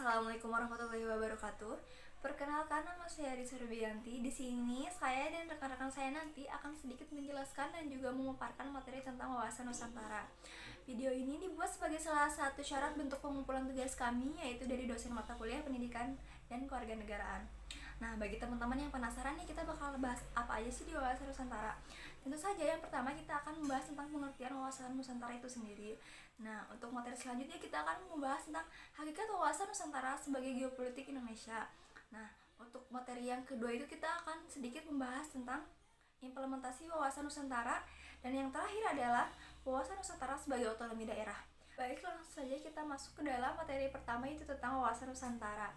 Assalamualaikum warahmatullahi wabarakatuh. Perkenalkan, nama saya Risa Rubianti. Di sini saya dan rekan-rekan saya nanti akan sedikit menjelaskan dan juga memaparkan materi tentang wawasan Nusantara. Video ini dibuat sebagai salah satu syarat bentuk pengumpulan tugas kami, yaitu dari dosen mata kuliah Pendidikan dan Kewarganegaraan. Nah, bagi teman-teman yang penasaran nih, kita bakal bahas apa aja sih di wawasan Nusantara. Tentu saja yang pertama kita akan membahas tentang pengertian wawasan Nusantara itu sendiri. Nah, untuk materi selanjutnya kita akan membahas tentang hakikat wawasan Nusantara sebagai geopolitik Indonesia. Nah, untuk materi yang kedua itu kita akan sedikit membahas tentang implementasi wawasan Nusantara, dan yang terakhir adalah wawasan Nusantara sebagai otonomi daerah. Baik, langsung saja kita masuk ke dalam materi pertama, itu tentang wawasan Nusantara.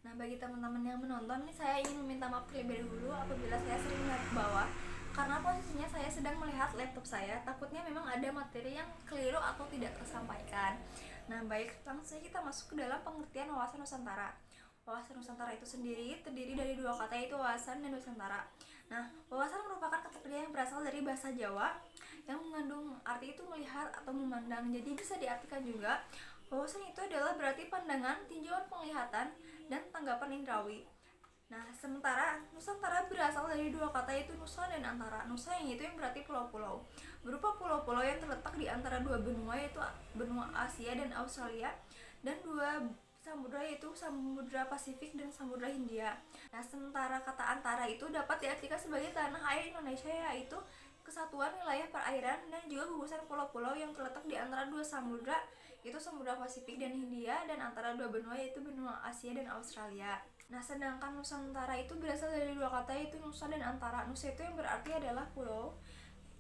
Nah, bagi teman-teman yang menonton nih, saya ingin meminta maaf terlebih dahulu apabila saya sering melihat ke bawah, karena posisinya saya sedang melihat laptop saya. Takutnya memang ada materi yang keliru atau tidak tersampaikan. Nah, baik, langsung saja kita masuk ke dalam pengertian wawasan Nusantara. Wawasan Nusantara itu sendiri terdiri dari dua kata, yaitu wawasan dan Nusantara. Nah, wawasan merupakan kata kerja yang berasal dari bahasa Jawa yang mengandung arti itu melihat atau memandang. Jadi bisa diartikan juga wawasan itu adalah berarti pandangan, tinjauan penglihatan, dan tanggapan indrawi. Nah, sementara Nusantara berasal dari dua kata, yaitu Nusa dan Antara. Nusa yang itu yang berarti pulau-pulau, berupa pulau-pulau yang terletak di antara dua benua, yaitu benua Asia dan Australia, dan dua samudra, yaitu Samudra Pasifik dan Samudra Hindia. Nah, sementara kata antara itu dapat diartikan sebagai tanah air Indonesia, yaitu kesatuan wilayah perairan dan juga gugusan pulau-pulau yang terletak di antara dua samudra, yaitu Samudra Pasifik dan Hindia, dan antara dua benua, yaitu benua Asia dan Australia. Nah, sedangkan Nusantara itu berasal dari dua kata, yaitu Nusa dan Antara. Nusa itu yang berarti adalah pulau,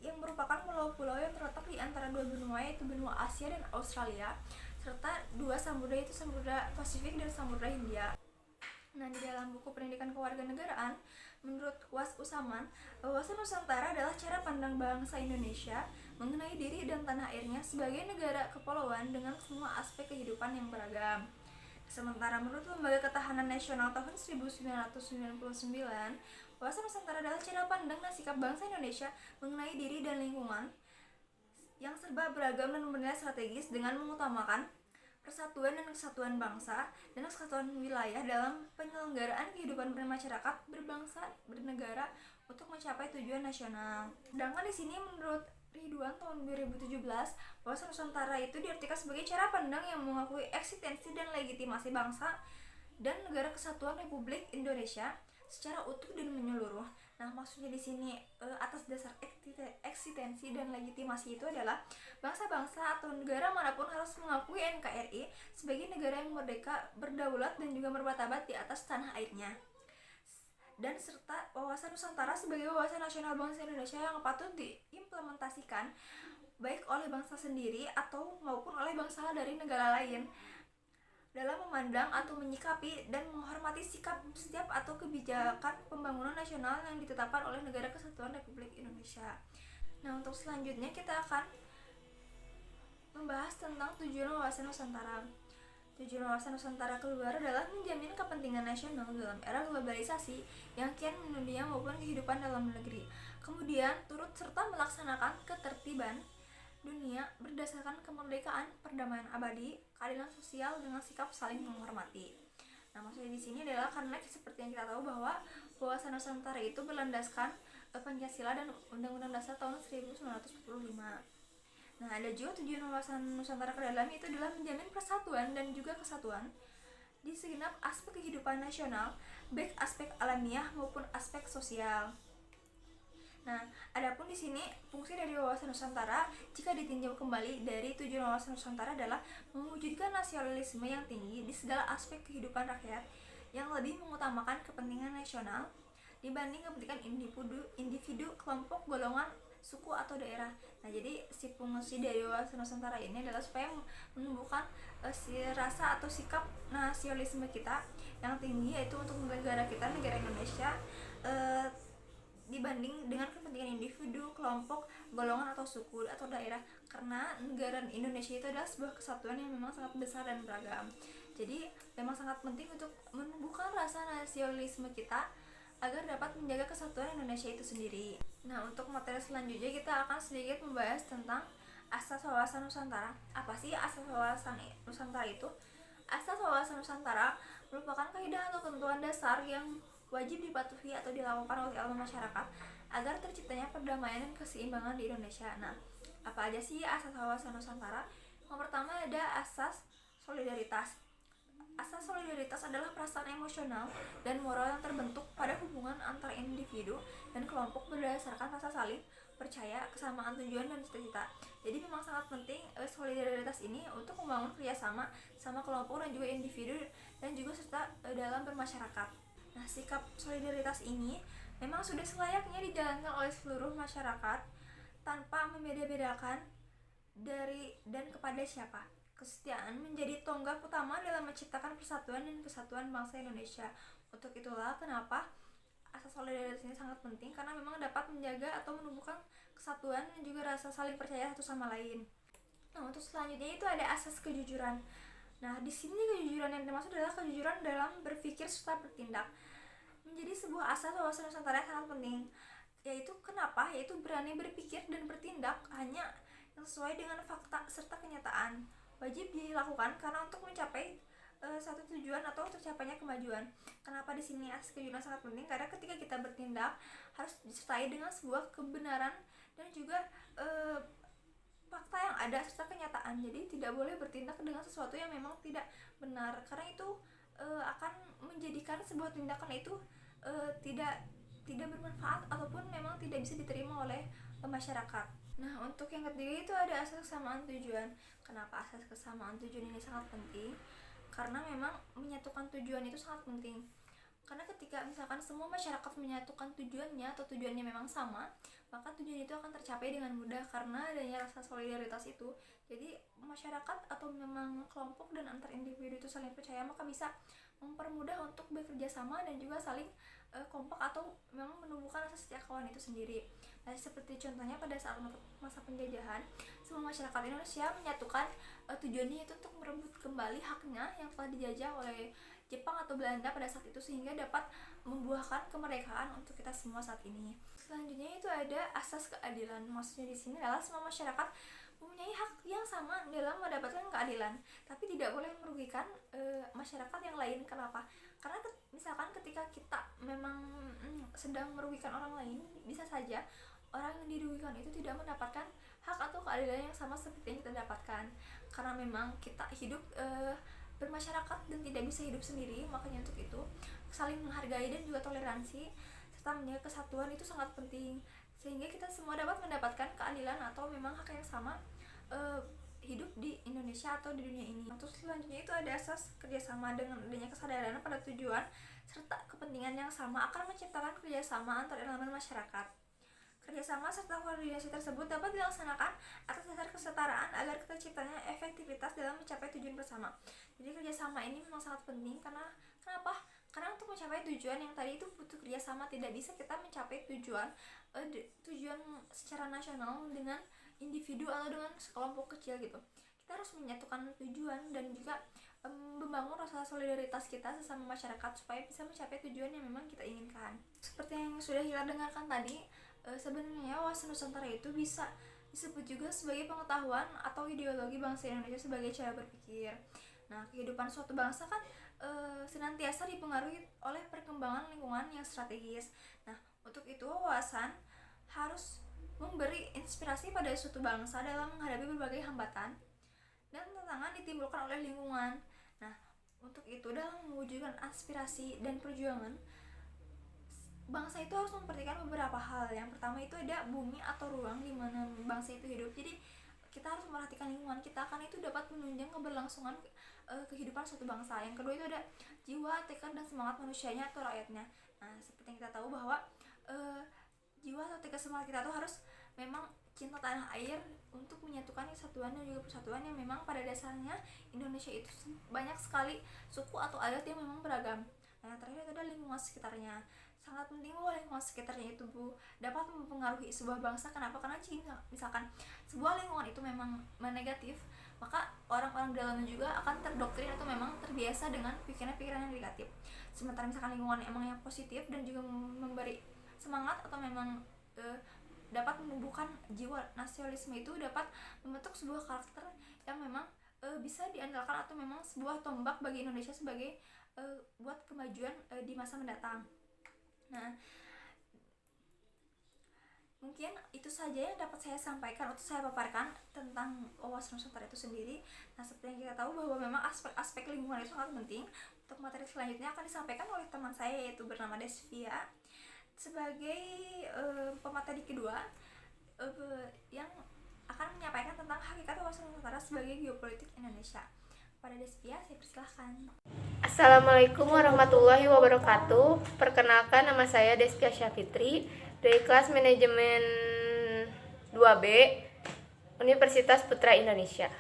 yang merupakan pulau-pulau yang terletak di antara dua benua, yaitu benua Asia dan Australia, serta dua samudra, yaitu Samudra Pasifik dan Samudra Hindia. Nah, di dalam buku Pendidikan Kewarganegaraan, menurut Was Usaman, wawasan Nusantara adalah cara pandang bangsa Indonesia mengenai diri dan tanah airnya sebagai negara kepulauan dengan semua aspek kehidupan yang beragam. Sementara menurut Lembaga Ketahanan Nasional tahun 1999, wawasan Nusantara adalah cara pandang dan sikap bangsa Indonesia mengenai diri dan lingkungan yang serba beragam dan bernilai strategis, dengan mengutamakan persatuan dan kesatuan bangsa dan kesatuan wilayah dalam penyelenggaraan kehidupan bermasyarakat, berbangsa, bernegara untuk mencapai tujuan nasional. Sedangkan di sini menurut Ridwan tahun 2017, wawasan Nusantara itu diartikan sebagai cara pandang yang mengakui eksistensi dan legitimasi bangsa dan negara kesatuan Republik Indonesia secara utuh dan menyeluruh. Nah, maksudnya di sini atas dasar eksistensi dan legitimasi itu adalah bangsa-bangsa atau negara manapun harus mengakui NKRI sebagai negara yang merdeka, berdaulat, dan juga bermartabat di atas tanah airnya. Dan serta wawasan Nusantara sebagai wawasan nasional bangsa Indonesia yang patut diimplementasikan baik oleh bangsa sendiri atau maupun oleh bangsa dari negara lain dalam memandang atau menyikapi dan menghormati sikap, setiap atau kebijakan pembangunan nasional yang ditetapkan oleh Negara Kesatuan Republik Indonesia. Nah, untuk selanjutnya kita akan membahas tentang tujuan wawasan Nusantara. Tujuan wawasan Nusantara keluar adalah menjamin kepentingan nasional dalam era globalisasi yang kian mendunia maupun kehidupan dalam negeri. Kemudian turut serta melaksanakan ketertiban dunia berdasarkan kemerdekaan, perdamaian abadi, keadilan sosial dengan sikap saling menghormati. Nah, maksudnya di sini adalah karena seperti yang kita tahu bahwa wawasan Nusantara itu berlandaskan Pancasila dan Undang-Undang Dasar tahun 1945. Nah, ada juga tujuan wawasan Nusantara ke dalam, itu adalah menjamin persatuan dan juga kesatuan di segenap aspek kehidupan nasional, baik aspek alamiah maupun aspek sosial. Nah, adapun di sini fungsi dari wawasan Nusantara jika ditinjau kembali dari tujuan wawasan Nusantara adalah mewujudkan nasionalisme yang tinggi di segala aspek kehidupan rakyat yang lebih mengutamakan kepentingan nasional dibanding kepentingan individu, kelompok, golongan, suku atau daerah. Nah, jadi si fungsi dari wawasan Nusantara ini adalah supaya menumbuhkan si rasa atau sikap nasionalisme kita yang tinggi, yaitu untuk negara kita, negara Indonesia, dibanding dengan kepentingan individu, kelompok, golongan atau suku atau daerah, karena negara Indonesia itu adalah sebuah kesatuan yang memang sangat besar dan beragam. Jadi memang sangat penting untuk menumbuhkan rasa nasionalisme kita agar dapat menjaga kesatuan Indonesia itu sendiri. Nah, untuk materi selanjutnya kita akan sedikit membahas tentang asas wawasan Nusantara. Apa sih asas wawasan Nusantara itu? Asas wawasan Nusantara merupakan kaidah atau ketentuan dasar yang wajib dipatuhi atau dilakukan oleh elemen masyarakat agar terciptanya perdamaian dan keseimbangan di Indonesia. Nah, apa aja sih asas wawasan Nusantara? Yang pertama ada asas solidaritas. Asas solidaritas adalah perasaan emosional dan moral yang terbentuk pada hubungan antara individu dan kelompok berdasarkan rasa saling percaya, kesamaan tujuan dan cita-cita. Jadi memang sangat penting solidaritas ini untuk membangun kerjasama sama kelompok dan juga individu dan juga serta dalam bermasyarakat. Nah, sikap solidaritas ini memang sudah selayaknya dijalankan oleh seluruh masyarakat tanpa membeda-bedakan dari dan kepada siapa. Kesetiaan menjadi tonggak utama dalam menciptakan persatuan dan kesatuan bangsa Indonesia. Untuk itulah kenapa asas solidaritas ini sangat penting, karena memang dapat menjaga atau menumbuhkan kesatuan dan juga rasa saling percaya satu sama lain. Nah, untuk selanjutnya itu ada asas kejujuran. Nah, di sini kejujuran yang dimaksud adalah kejujuran dalam berpikir serta bertindak. Menjadi sebuah asas wawasan Nusantara yang sangat penting. Yaitu kenapa? Yaitu berani berpikir dan bertindak hanya yang sesuai dengan fakta serta kenyataan. Wajib dilakukan karena untuk mencapai satu tujuan atau tercapainya kemajuan. Kenapa di sini asas kejujuran sangat penting? Karena ketika kita bertindak harus disertai dengan sebuah kebenaran dan juga fakta yang ada serta kenyataan. Jadi tidak boleh bertindak dengan sesuatu yang memang tidak benar, karena itu akan menjadikan sebuah tindakan itu tidak bermanfaat ataupun memang tidak bisa diterima oleh masyarakat. Nah, untuk yang ketiga itu ada asas kesamaan tujuan. Kenapa asas kesamaan tujuan ini sangat penting? Karena memang menyatukan tujuan itu sangat penting. Karena ketika misalkan semua masyarakat menyatukan tujuannya atau tujuannya memang sama, maka tujuan itu akan tercapai dengan mudah karena adanya rasa solidaritas itu. Jadi masyarakat atau memang kelompok dan antar individu itu saling percaya, maka bisa mempermudah untuk bekerja sama dan juga saling kompak atau memang menumbuhkan rasa setia kawan itu sendiri. Nah, seperti contohnya pada saat masa penjajahan, semua masyarakat Indonesia menyatukan tujuannya itu untuk merebut kembali haknya yang telah dijajah oleh Jepang atau Belanda pada saat itu, sehingga dapat membuahkan kemerdekaan untuk kita semua saat ini. Selanjutnya itu ada asas keadilan. Maksudnya di sini adalah semua masyarakat mempunyai hak yang sama dalam mendapatkan keadilan, tapi tidak boleh merugikan masyarakat yang lain. Kenapa? Karena misalkan ketika kita memang sedang merugikan orang lain, bisa saja orang yang dirugikan itu tidak mendapatkan hak atau keadilan yang sama seperti yang kita dapatkan. Karena memang kita hidup bermasyarakat dan tidak bisa hidup sendiri, makanya untuk itu saling menghargai dan juga toleransi serta menjaga kesatuan itu sangat penting, sehingga kita semua dapat mendapatkan keadilan atau memang hak yang sama hidup di Indonesia atau di dunia ini. Terus selanjutnya itu ada asas kerjasama. Dengan adanya kesadaran pada tujuan serta kepentingan yang sama akan menciptakan kerjasama antar elemen masyarakat. Kerjasama serta koordinasi tersebut dapat dilaksanakan atas dasar kesetaraan agar terciptanya efektivitas dalam mencapai tujuan bersama. Jadi kerjasama ini memang sangat penting, karena kenapa? Karena untuk mencapai tujuan yang tadi itu butuh kerjasama. Tidak bisa kita mencapai tujuan secara nasional dengan individu atau dengan sekelompok kecil gitu. Kita harus menyatukan tujuan dan juga membangun rasa solidaritas kita sesama masyarakat supaya bisa mencapai tujuan yang memang kita inginkan. Seperti yang sudah kita dengarkan tadi, sebenarnya wawasan Nusantara itu bisa disebut juga sebagai pengetahuan atau ideologi bangsa Indonesia sebagai cara berpikir. Nah, kehidupan suatu bangsa kan senantiasa dipengaruhi oleh perkembangan lingkungan yang strategis. Nah, untuk itu wawasan harus memberi inspirasi pada suatu bangsa dalam menghadapi berbagai hambatan dan tantangan ditimbulkan oleh lingkungan. Nah, untuk itu dalam mewujudkan aspirasi dan perjuangan, bangsa itu harus memperhatikan beberapa hal. Yang pertama itu ada bumi atau ruang di mana bangsa itu hidup. Jadi kita harus memperhatikan lingkungan kita, karena itu dapat menunjang keberlangsungan kehidupan suatu bangsa. Yang kedua itu ada jiwa, tekad, dan semangat manusianya atau rakyatnya. Nah, seperti yang kita tahu bahwa jiwa atau tekad semangat kita tuh harus memang cinta tanah air untuk menyatukan kesatuan dan juga persatuan yang memang pada dasarnya Indonesia itu banyak sekali suku atau adat yang memang beragam. Nah, yang terakhir itu ada lingkungan sekitarnya. Sangat penting bahwa lingkungan sekitarnya itu dapat mempengaruhi sebuah bangsa. Kenapa? Karena jika misalkan sebuah lingkungan itu memang negatif, maka orang-orang di dalamnya juga akan terdoktrin atau memang terbiasa dengan pikiran-pikiran yang negatif. Sementara misalkan lingkungan emang yang positif dan juga memberi semangat atau memang dapat menumbuhkan jiwa nasionalisme, itu dapat membentuk sebuah karakter yang memang bisa diandalkan atau memang sebuah tombak bagi Indonesia sebagai buat kemajuan di masa mendatang. Nah, mungkin itu saja yang dapat saya sampaikan atau saya paparkan tentang wawasan Nusantara itu sendiri. Nah, seperti yang kita tahu bahwa memang aspek-aspek lingkungan itu sangat penting. Untuk materi selanjutnya akan disampaikan oleh teman saya, yaitu bernama Desvia, sebagai pemateri kedua yang akan menyampaikan tentang hakikat wawasan Nusantara sebagai geopolitik Indonesia. Pada Desvia, saya persilahkan. Assalamualaikum warahmatullahi wabarakatuh. Perkenalkan, nama saya Desvia Syafitri dari kelas manajemen 2B Universitas Putra Indonesia.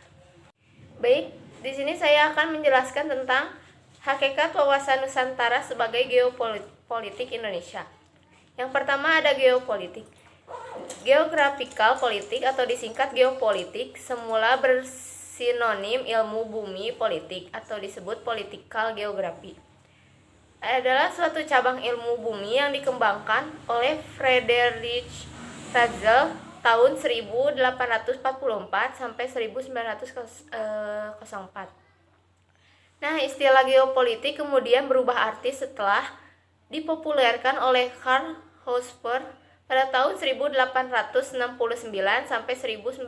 Baik, di sini saya akan menjelaskan tentang hakikat wawasan Nusantara sebagai geopolitik Indonesia. Yang pertama ada geopolitik. Geographical politik atau disingkat geopolitik semula bersinonim ilmu bumi politik atau disebut political geography. Adalah suatu cabang ilmu bumi yang dikembangkan oleh Frederick Ratzel tahun 1844 sampai 1904. Nah, istilah geopolitik kemudian berubah arti setelah dipopulerkan oleh Karl Hossper pada tahun 1869 sampai 1946,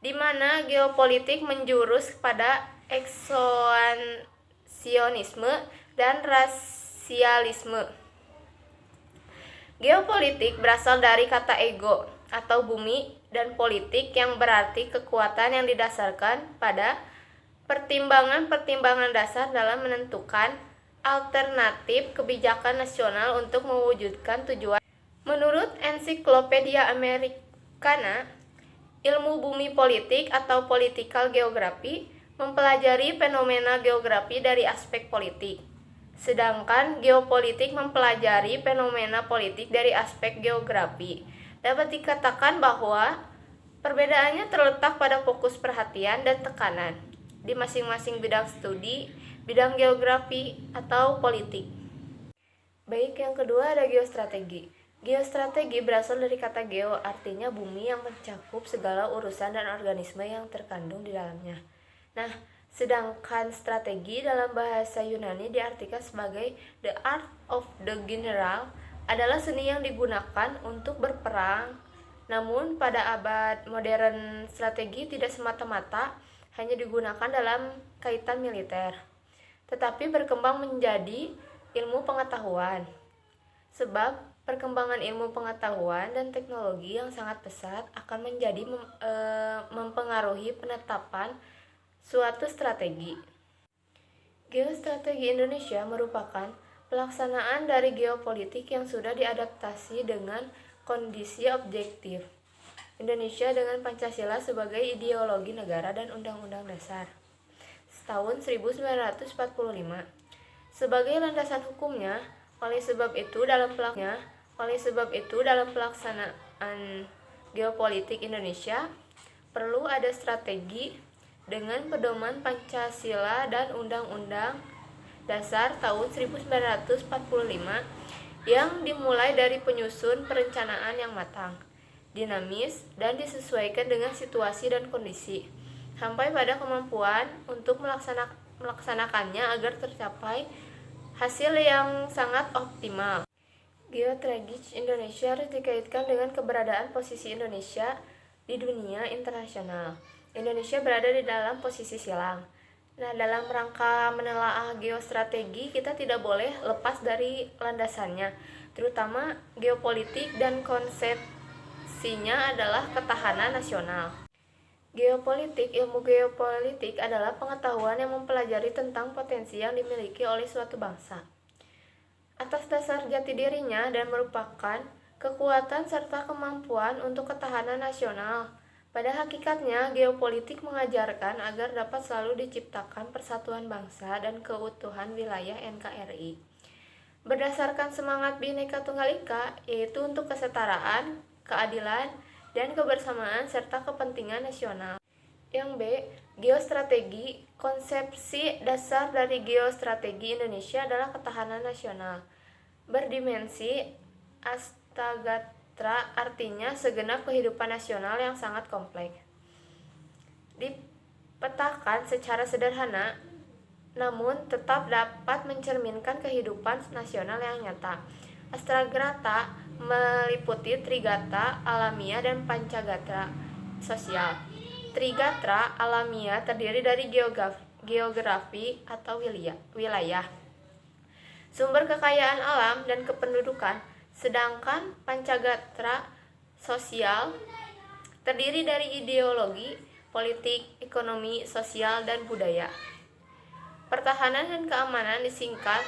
di mana geopolitik menjurus kepada ekspansionisme dan rasialisme. Geopolitik berasal dari kata ego atau bumi dan politik yang berarti kekuatan yang didasarkan pada pertimbangan-pertimbangan dasar dalam menentukan alternatif kebijakan nasional untuk mewujudkan tujuan. Menurut Ensiklopedia Americana, ilmu bumi politik atau political geography mempelajari fenomena geografi dari aspek politik, sedangkan geopolitik mempelajari fenomena politik dari aspek geografi. Dapat dikatakan bahwa perbedaannya terletak pada fokus perhatian dan tekanan di masing-masing bidang studi, bidang geografi atau politik. Baik, yang kedua ada geostrategi. Geostrategi berasal dari kata geo, artinya bumi yang mencakup segala urusan dan organisme yang terkandung di dalamnya. Nah, sedangkan strategi dalam bahasa Yunani diartikan sebagai the art of the general, adalah seni yang digunakan untuk berperang. Namun pada abad modern strategi tidak semata-mata hanya digunakan dalam kaitan militer, tetapi berkembang menjadi ilmu pengetahuan. Sebab perkembangan ilmu pengetahuan dan teknologi yang sangat pesat akan menjadi mempengaruhi penetapan suatu strategi. Geostrategi Indonesia merupakan pelaksanaan dari geopolitik yang sudah diadaptasi dengan kondisi objektif Indonesia dengan Pancasila sebagai ideologi negara dan Undang-Undang Dasar tahun 1945 sebagai landasan hukumnya. Oleh sebab itu dalam pelaksanaan geopolitik Indonesia perlu ada strategi dengan pedoman Pancasila dan Undang-Undang Dasar tahun 1945 yang dimulai dari penyusun perencanaan yang matang, dinamis, dan disesuaikan dengan situasi dan kondisi, sampai pada kemampuan untuk melaksanakannya agar tercapai hasil yang sangat optimal. Geostrategis Indonesia harus dikaitkan dengan keberadaan posisi Indonesia di dunia internasional. Indonesia berada di dalam posisi silang. Nah, dalam rangka menelaah geostrategi, kita tidak boleh lepas dari landasannya, terutama geopolitik dan konsepsinya adalah ketahanan nasional. Geopolitik, ilmu geopolitik adalah pengetahuan yang mempelajari tentang potensi yang dimiliki oleh suatu bangsa atas dasar jati dirinya dan merupakan kekuatan serta kemampuan untuk ketahanan nasional. Pada hakikatnya, geopolitik mengajarkan agar dapat selalu diciptakan persatuan bangsa dan keutuhan wilayah NKRI berdasarkan semangat Bhinneka Tunggal Ika, yaitu untuk kesetaraan, keadilan, dan kebersamaan serta kepentingan nasional. Yang B, geostrategi. Konsepsi dasar dari geostrategi Indonesia adalah ketahanan nasional berdimensi astagatra, artinya segenap kehidupan nasional yang sangat kompleks. dipetakan secara sederhana, namun tetap dapat mencerminkan kehidupan nasional yang nyata. Astragata meliputi trigatra alamiah dan pancagatra sosial. Trigatra alamiah terdiri dari geografi atau wilayah, sumber kekayaan alam dan kependudukan, sedangkan pancagatra sosial terdiri dari ideologi, politik, ekonomi, sosial, dan budaya. Pertahanan dan keamanan disingkat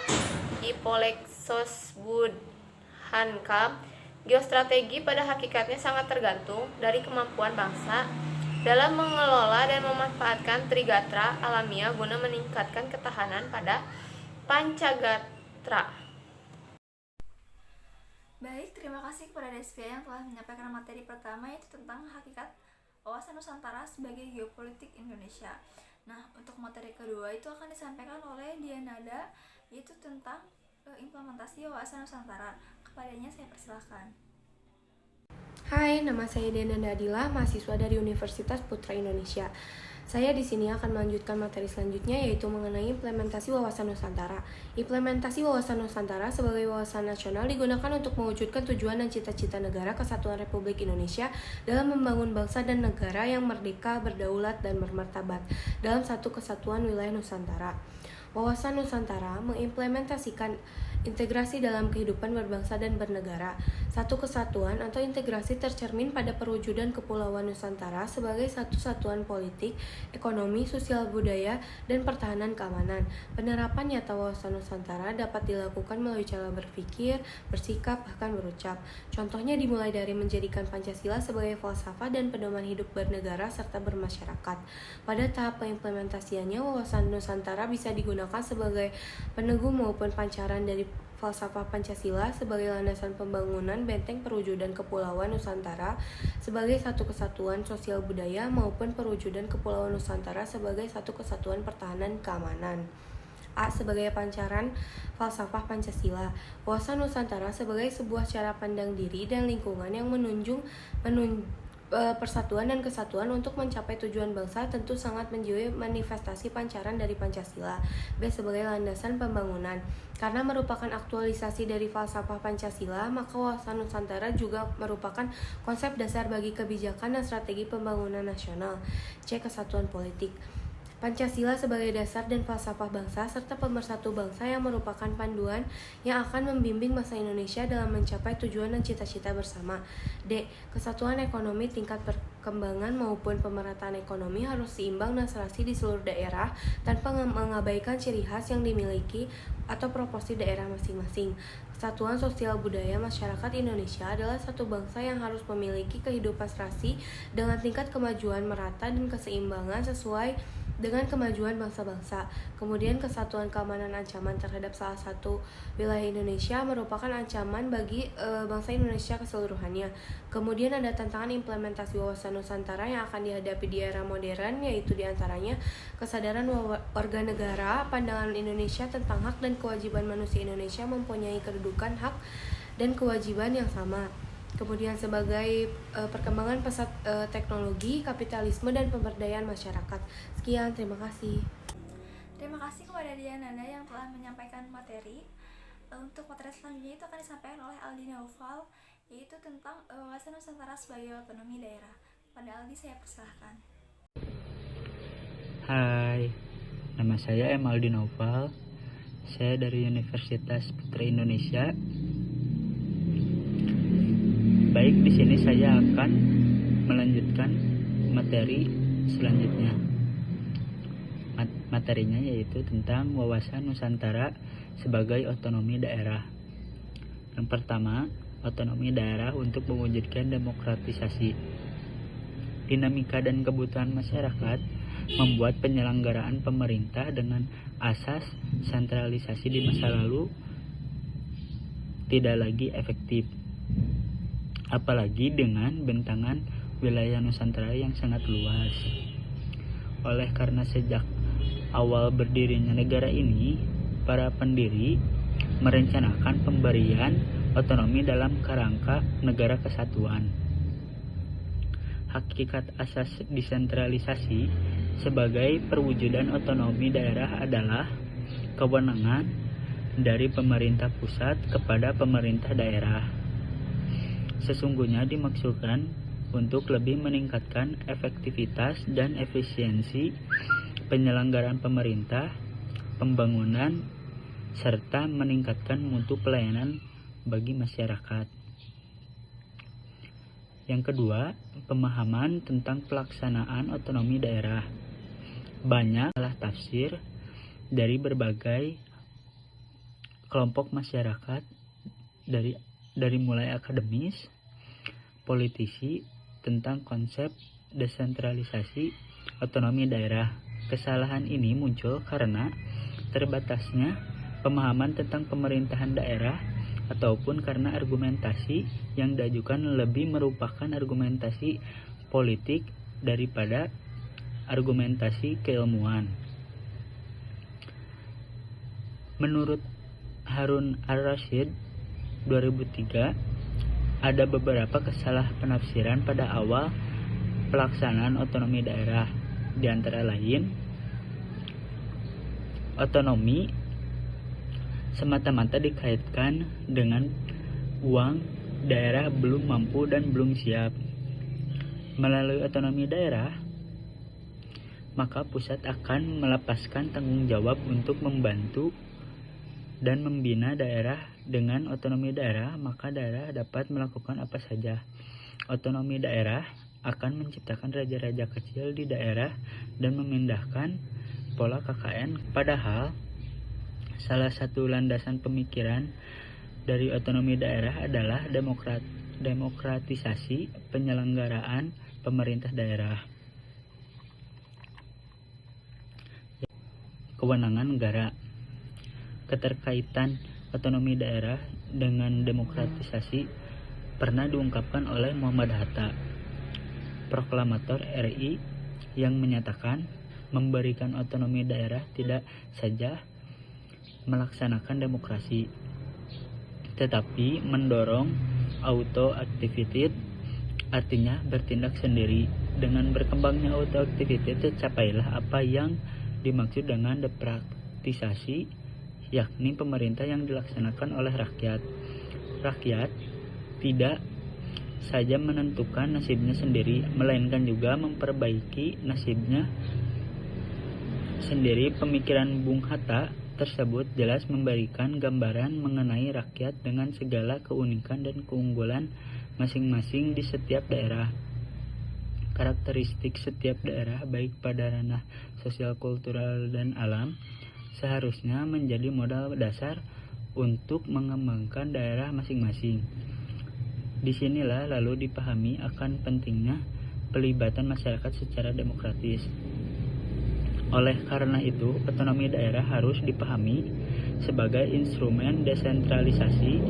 Ipolexos-Budhankam. Geostrategi pada hakikatnya sangat tergantung dari kemampuan bangsa dalam mengelola dan memanfaatkan trigatra alamiah guna meningkatkan ketahanan pada pancagatra. Baik, terima kasih kepada Desvia yang telah menyampaikan materi pertama, yaitu tentang hakikat wawasan Nusantara sebagai geopolitik Indonesia. Nah, untuk materi kedua itu akan disampaikan oleh Dianada, yaitu tentang implementasi wawasan Nusantara. Kepadanya saya persilahkan. Hai, nama saya Dianada Adila, mahasiswa dari Universitas Putra Indonesia. Saya di sini akan melanjutkan materi selanjutnya, yaitu mengenai implementasi wawasan Nusantara. Implementasi wawasan Nusantara sebagai wawasan nasional digunakan untuk mewujudkan tujuan dan cita-cita negara kesatuan Republik Indonesia dalam membangun bangsa dan negara yang merdeka, berdaulat, dan bermartabat dalam satu kesatuan wilayah Nusantara. Wawasan Nusantara mengimplementasikan integrasi dalam kehidupan berbangsa dan bernegara. Satu kesatuan atau integrasi tercermin pada perwujudan Kepulauan Nusantara sebagai satu satuan politik, ekonomi, sosial, budaya, dan pertahanan keamanan. Penerapan nyata wawasan Nusantara dapat dilakukan melalui cara berpikir, bersikap, bahkan berucap. Contohnya dimulai dari menjadikan Pancasila sebagai falsafah dan pedoman hidup bernegara serta bermasyarakat. Pada tahap pengimplementasiannya, wawasan Nusantara bisa digunakan sebagai peneguh maupun pancaran dari falsafah Pancasila sebagai landasan pembangunan benteng perwujudan Kepulauan Nusantara sebagai satu kesatuan sosial budaya maupun perwujudan Kepulauan Nusantara sebagai satu kesatuan pertahanan keamanan. A. Sebagai pancaran falsafah Pancasila, wawasan Nusantara sebagai sebuah cara pandang diri dan lingkungan yang menunjung persatuan dan kesatuan untuk mencapai tujuan bangsa tentu sangat menjauhi manifestasi pancaran dari Pancasila. B. Sebagai landasan pembangunan. Karena merupakan aktualisasi dari falsafah Pancasila, maka wawasan Nusantara juga merupakan konsep dasar bagi kebijakan dan strategi pembangunan nasional. C. Kesatuan politik. Pancasila sebagai dasar dan falsafah bangsa serta pemersatu bangsa yang merupakan panduan yang akan membimbing bangsa Indonesia dalam mencapai tujuan dan cita-cita bersama. D. Kesatuan ekonomi. Tingkat perkembangan maupun pemerataan ekonomi harus seimbang dan serasi di seluruh daerah tanpa mengabaikan ciri khas yang dimiliki atau proporsi daerah masing-masing. Kesatuan sosial budaya masyarakat Indonesia adalah satu bangsa yang harus memiliki kehidupan serasi dengan tingkat kemajuan merata dan keseimbangan sesuai dengan kemajuan bangsa-bangsa. Kemudian kesatuan keamanan ancaman terhadap salah satu wilayah Indonesia merupakan ancaman bagi bangsa Indonesia keseluruhannya. Kemudian ada tantangan implementasi wawasan Nusantara yang akan dihadapi di era modern, yaitu diantaranya kesadaran warga negara, pandangan Indonesia tentang hak dan kewajiban manusia Indonesia mempunyai kedudukan hak dan kewajiban yang sama. Kemudian sebagai perkembangan pesat teknologi, kapitalisme, dan pemberdayaan masyarakat. Sekian, terima kasih. Terima kasih kepada Diananda yang telah menyampaikan materi. Untuk materi selanjutnya itu akan disampaikan oleh Aldi Naufal, yaitu tentang wawasan Nusantara sebagai otonomi daerah. Pada Aldi saya persilahkan. Hai, nama saya Aldi Naufal. Saya dari Universitas Putra Indonesia. Baik, di sini saya akan melanjutkan materi selanjutnya. Materinya yaitu tentang wawasan Nusantara sebagai otonomi daerah. Yang pertama, otonomi daerah untuk mewujudkan demokratisasi. Dinamika dan kebutuhan masyarakat membuat penyelenggaraan pemerintah dengan asas sentralisasi di masa lalu tidak lagi efektif. Apalagi dengan bentangan wilayah Nusantara yang sangat luas. Oleh karena sejak awal berdirinya negara ini, para pendiri merencanakan pemberian otonomi dalam kerangka negara kesatuan. hakikat asas desentralisasi sebagai perwujudan otonomi daerah adalah kewenangan dari pemerintah pusat kepada pemerintah daerah. Sesungguhnya dimaksudkan untuk lebih meningkatkan efektivitas dan efisiensi penyelenggaraan pemerintah, pembangunan, serta meningkatkan mutu pelayanan bagi masyarakat. Yang kedua, pemahaman tentang pelaksanaan otonomi daerah. Banyak salah tafsir dari berbagai kelompok masyarakat dari mulai akademis, politisi tentang konsep desentralisasi otonomi daerah. Kesalahan ini muncul karena terbatasnya pemahaman tentang pemerintahan daerah ataupun karena argumentasi yang diajukan lebih merupakan argumentasi politik daripada argumentasi keilmuan. Menurut Harun Ar-Rasyid 2003, ada beberapa kesalah penafsiran pada awal pelaksanaan otonomi daerah. Di antara lain, otonomi semata-mata dikaitkan dengan uang daerah belum mampu dan belum siap. Melalui otonomi daerah, maka pusat akan melepaskan tanggung jawab untuk membantu dan membina daerah. Dengan otonomi daerah, maka daerah dapat melakukan apa saja. Otonomi daerah akan menciptakan raja-raja kecil di daerah dan memindahkan pola KKN. Padahal, salah satu landasan pemikiran dari otonomi daerah adalah demokratisasi penyelenggaraan pemerintah daerah. Kewenangan negara. Keterkaitan otonomi daerah dengan demokratisasi pernah diungkapkan oleh Muhammad Hatta, proklamator RI, yang menyatakan memberikan otonomi daerah tidak saja melaksanakan demokrasi, tetapi mendorong auto-activity, artinya bertindak sendiri. Dengan berkembangnya auto-activity tercapailah apa yang dimaksud dengan demokratisasi, yakni pemerintah yang dilaksanakan oleh rakyat. Rakyat tidak saja menentukan nasibnya sendiri, melainkan juga memperbaiki nasibnya sendiri. Pemikiran Bung Hatta tersebut jelas memberikan gambaran mengenai rakyat dengan segala keunikan dan keunggulan masing-masing di setiap daerah. Karakteristik setiap daerah, baik pada ranah sosial, kultural, dan alam, seharusnya menjadi modal dasar untuk mengembangkan daerah masing-masing. Disinilah lalu dipahami akan pentingnya pelibatan masyarakat secara demokratis. Oleh karena itu, otonomi daerah harus dipahami sebagai instrumen desentralisasi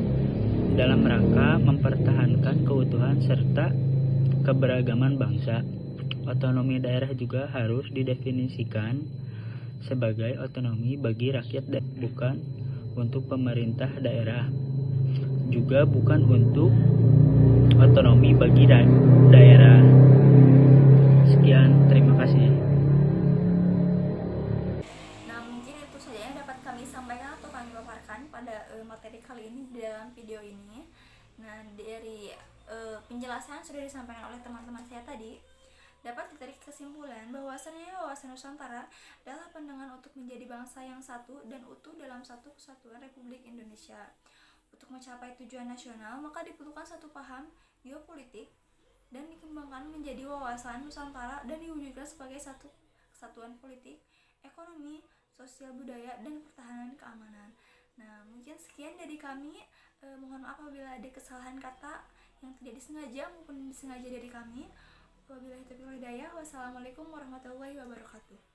dalam rangka mempertahankan keutuhan serta keberagaman bangsa. Otonomi daerah juga harus didefinisikan sebagai otonomi bagi rakyat dan bukan untuk pemerintah daerah, juga bukan untuk otonomi bagi daerah. Sekian, terima kasih. Nah, mungkin itu saja yang dapat kami sampaikan atau kami paparkan pada materi kali ini di dalam video ini. Nah, dari penjelasan sudah disampaikan oleh teman-teman saya tadi, dapat ditarik kesimpulan bahwasannya wawasan Nusantara adalah pandangan untuk menjadi bangsa yang satu dan utuh dalam satu kesatuan Republik Indonesia. Untuk mencapai tujuan nasional, maka diperlukan satu paham geopolitik dan dikembangkan menjadi wawasan Nusantara dan diwujudkan sebagai satu kesatuan politik, ekonomi, sosial, budaya, dan pertahanan keamanan. Nah, mungkin sekian dari kami. Mohon maaf apabila ada kesalahan kata yang tidak disengaja maupun disengaja dari kami. Wabillahi taufiq wal hidayah. Wassalamualaikum warahmatullahi wabarakatuh.